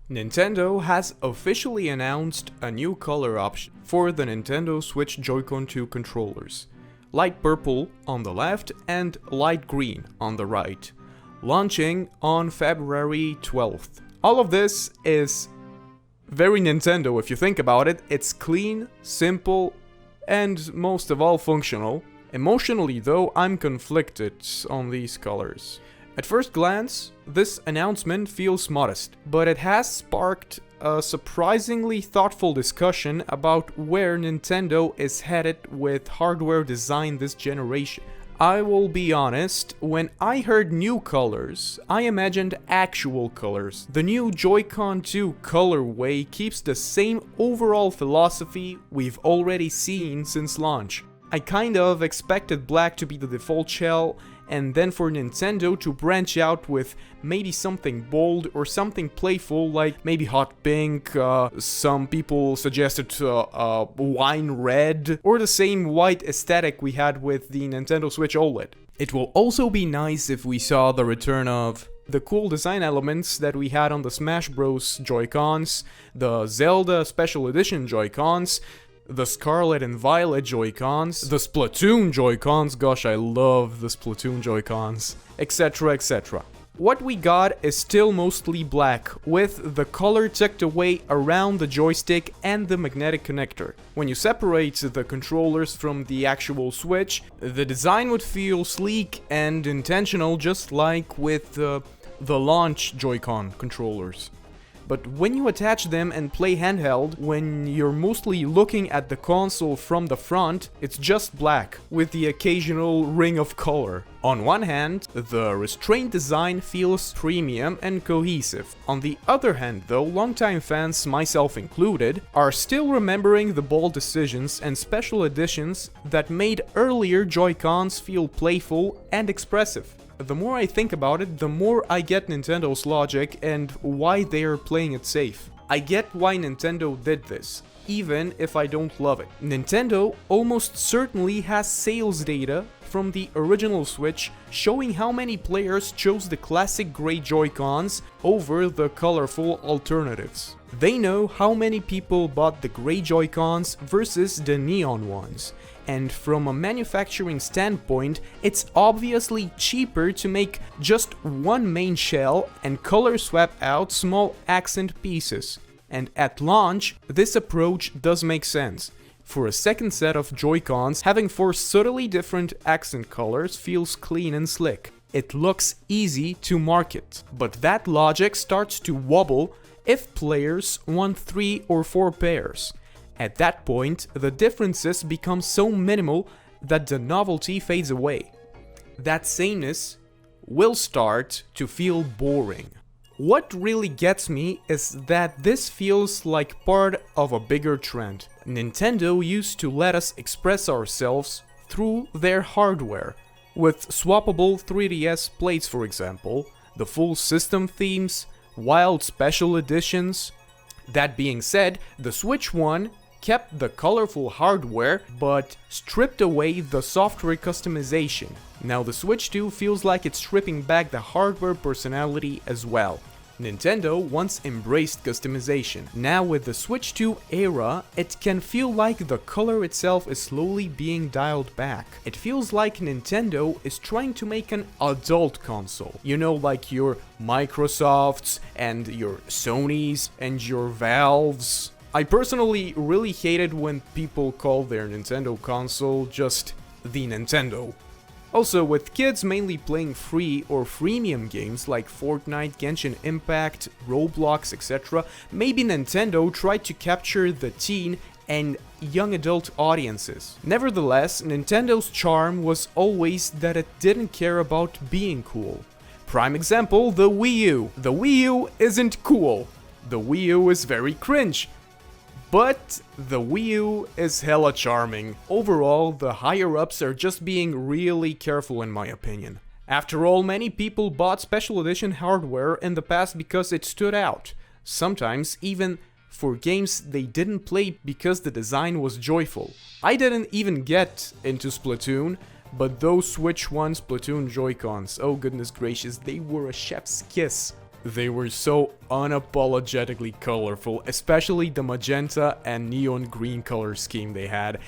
Nintendo has officially announced a new color option for the Nintendo Switch Joy-Con 2 controllers. Light purple on the left and light green on the right, launching on February 12th. All of this is very Nintendo if you think about it. It's clean, simple, and most of all functional. Emotionally though, I'm conflicted on these colors. At first glance, this announcement feels modest, but it has sparked a surprisingly thoughtful discussion about where Nintendo is headed with hardware design this generation. I will be honest, when I heard new colors, I imagined actual colors. The new Joy-Con 2 colorway keeps the same overall philosophy we've already seen since launch. I kind of expected black to be the default shell, and then for Nintendo to branch out with maybe something bold or something playful, like maybe hot pink, some people suggested wine red, or the same white aesthetic we had with the Nintendo Switch OLED. It will also be nice if we saw the return of the cool design elements that we had on the Smash Bros. Joy-Cons, the Zelda Special Edition Joy-Cons, the Scarlet and Violet Joy-Cons, the Splatoon Joy-Cons, gosh I love the Splatoon Joy-Cons, etc, etc. What we got is still mostly black, with the color tucked away around the joystick and the magnetic connector. When you separate the controllers from the actual Switch, the design would feel sleek and intentional, just like with the launch Joy-Con controllers. But when you attach them and play handheld, when you're mostly looking at the console from the front, it's just black, with the occasional ring of color. On one hand, the restrained design feels premium and cohesive. On the other hand though, longtime fans, myself included, are still remembering the bold decisions and special editions that made earlier Joy-Cons feel playful and expressive. The more I think about it, the more I get Nintendo's logic and why they are playing it safe. I get why Nintendo did this, even if I don't love it. Nintendo almost certainly has sales data from the original Switch showing how many players chose the classic gray Joy-Cons over the colorful alternatives. They know how many people bought the gray Joy-Cons versus the neon ones. And from a manufacturing standpoint, it's obviously cheaper to make just one main shell and color swap out small accent pieces. And at launch, this approach does make sense. For a second set of Joy-Cons, having 4 subtly different accent colors feels clean and slick. It looks easy to market, but that logic starts to wobble if players want 3 or 4 pairs. At that point, the differences become so minimal that the novelty fades away. That sameness will start to feel boring. What really gets me is that this feels like part of a bigger trend. Nintendo used to let us express ourselves through their hardware, with swappable 3DS plates for example, the full system themes, wild special editions. That being said, the Switch One kept the colorful hardware, but stripped away the software customization. Now the Switch 2 feels like it's stripping back the hardware personality as well. Nintendo once embraced customization. Now with the Switch 2 era, it can feel like the color itself is slowly being dialed back. It feels like Nintendo is trying to make an adult console. You know, like your Microsofts and your Sonys and your Valves. I personally really hated when people call their Nintendo console just the Nintendo. Also, with kids mainly playing free or freemium games like Fortnite, Genshin Impact, Roblox, etc., maybe Nintendo tried to capture the teen and young adult audiences. Nevertheless, Nintendo's charm was always that it didn't care about being cool. Prime example, the Wii U. The Wii U isn't cool. The Wii U is very cringe. But the Wii U is hella charming. Overall, the higher-ups are just being really careful in my opinion. After all, many people bought special edition hardware in the past because it stood out. Sometimes even for games they didn't play because the design was joyful. I didn't even get into Splatoon, but those Switch 1 Splatoon Joy-Cons, oh goodness gracious, they were a chef's kiss. They were so unapologetically colorful, especially the magenta and neon green color scheme they had.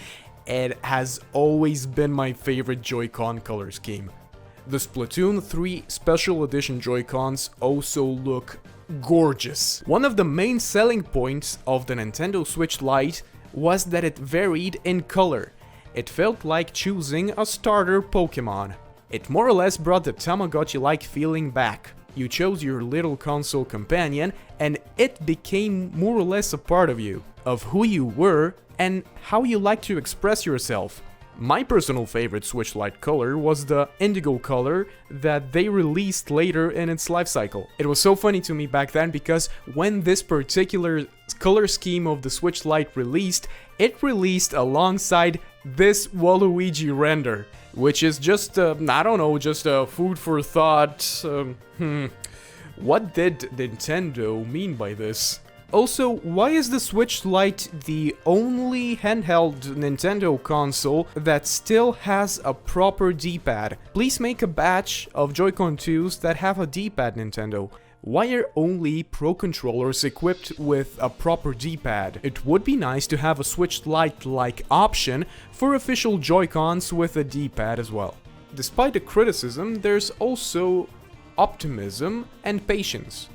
It has always been my favorite Joy-Con color scheme. The Splatoon 3 Special Edition Joy-Cons also look gorgeous. One of the main selling points of the Nintendo Switch Lite was that it varied in color. It felt like choosing a starter Pokemon. It more or less brought the Tamagotchi-like feeling back. You chose your little console companion, and it became more or less a part of you, of who you were, and how you like to express yourself. My personal favorite Switch Lite color was the indigo color that they released later in its life cycle. It was so funny to me back then because when this particular color scheme of the Switch Lite released, it released alongside this Waluigi render, which is just, I don't know, just a food for thought. What did Nintendo mean by this? Also, why is the Switch Lite the only handheld Nintendo console that still has a proper D-pad? Please make a batch of Joy-Con 2s that have a D-pad, Nintendo. Why are only Pro controllers equipped with a proper D-pad? It would be nice to have a Switch Lite-like option for official Joy-Cons with a D-pad as well. Despite the criticism, there's also optimism and patience.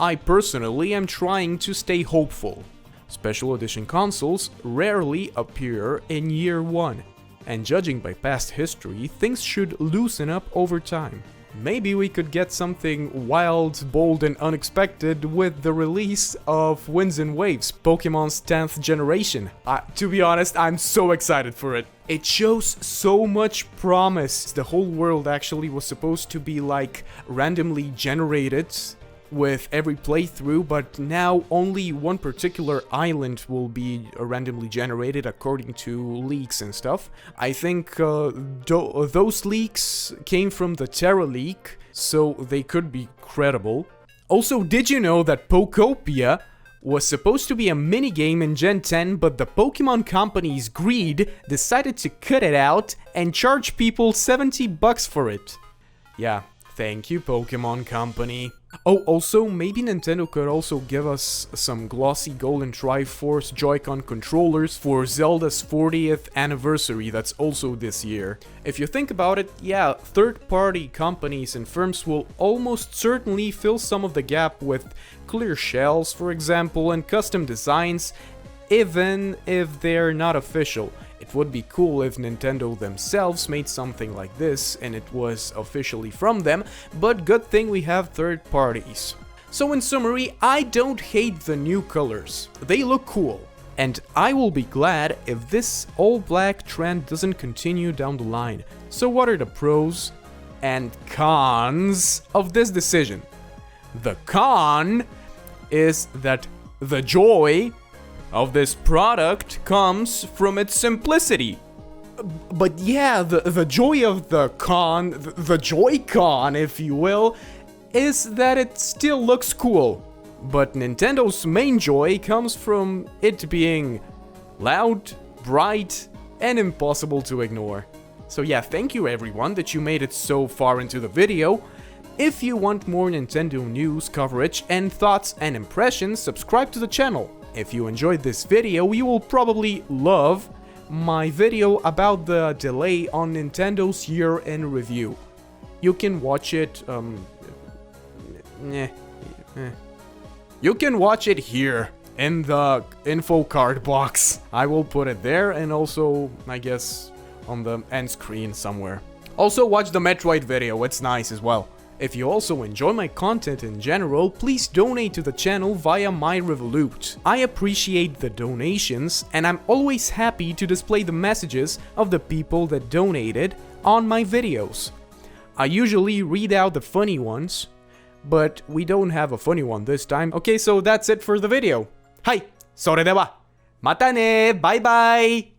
I personally am trying to stay hopeful. Special edition consoles rarely appear in year one, and judging by past history, things should loosen up over time. Maybe we could get something wild, bold and unexpected with the release of Winds and Waves, Pokemon's 10th generation. To be honest, I'm so excited for it. It shows so much promise. The whole world actually was supposed to be like randomly generated with every playthrough, but now only one particular island will be randomly generated according to leaks and stuff. I think those leaks came from the Terra leak, so they could be credible. Also, did you know that Pokopia was supposed to be a minigame in Gen 10, but the Pokemon company's greed decided to cut it out and charge people $70 for it? Yeah, thank you, Pokemon Company. Oh, also, maybe Nintendo could also give us some glossy golden Triforce Joy-Con controllers for Zelda's 40th anniversary that's also this year. If you think about it, yeah, third-party companies and firms will almost certainly fill some of the gap with clear shells, for example, and custom designs, even if they're not official. It would be cool if Nintendo themselves made something like this and it was officially from them, but good thing we have third parties. So in summary, I don't hate the new colors. They look cool. And I will be glad if this all-black trend doesn't continue down the line. So what are the pros and cons of this decision? The con is that the joy of this product comes from its simplicity. But yeah, the joy of the Joy-Con, if you will, is that it still looks cool. But Nintendo's main joy comes from it being loud, bright, and impossible to ignore. So yeah, thank you everyone that you made it so far into the video. If you want more Nintendo news, coverage, and thoughts and impressions, subscribe to the channel. If you enjoyed this video, you will probably love my video about the delay on Nintendo's year in review. You can watch it, You can watch it here, in the info card box. I will put it there, and also, I guess, on the end screen somewhere. Also, watch the Metroid video, it's nice as well. If you also enjoy my content in general, please donate to the channel via my Revolut. I appreciate the donations, and I'm always happy to display the messages of the people that donated on my videos. I usually read out the funny ones, but we don't have a funny one this time. Okay, so that's it for the video. Hai, それでは、またね、バイバイ!